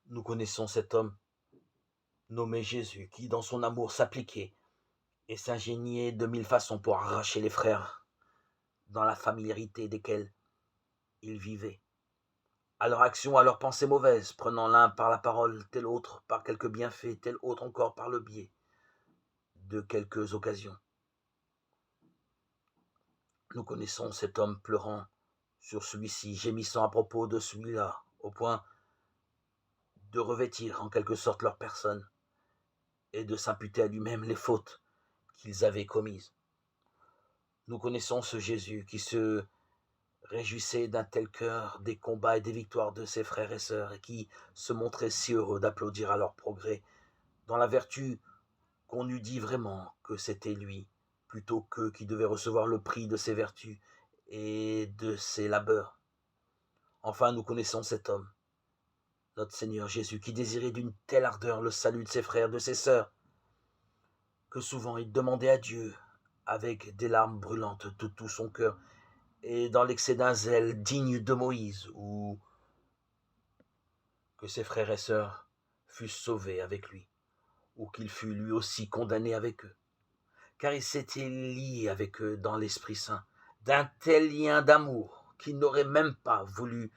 Nous connaissons cet homme nommé Jésus qui, dans son amour, s'appliquait et s'ingéniait de mille façons pour arracher les frères dans la familiarité desquels il vivait, à leur action, à leurs pensées mauvaises, prenant l'un par la parole, tel autre par quelques bienfaits, tel autre encore par le biais de quelques occasions. Nous connaissons cet homme pleurant sur celui-ci, gémissant à propos de celui-là, au point de revêtir en quelque sorte leur personne et de s'imputer à lui-même les fautes qu'ils avaient commises. Nous connaissons ce Jésus qui se réjouissait d'un tel cœur des combats et des victoires de ses frères et sœurs et qui se montrait si heureux d'applaudir à leur progrès dans la vertu qu'on eût dit vraiment que c'était lui, plutôt qu'eux qui devaient recevoir le prix de ses vertus et de ses labeurs. Enfin, nous connaissons cet homme, notre Seigneur Jésus, qui désirait d'une telle ardeur le salut de ses frères, de ses sœurs, que souvent il demandait à Dieu, avec des larmes brûlantes de tout son cœur, et dans l'excès d'un zèle digne de Moïse, ou que ses frères et sœurs fussent sauvés avec lui, ou qu'il fût lui aussi condamné avec eux, car il s'était lié avec eux dans l'Esprit Saint, d'un tel lien d'amour qu'il n'aurait même pas voulu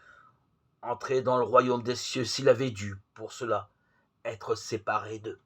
entrer dans le royaume des cieux s'il avait dû, pour cela, être séparé d'eux.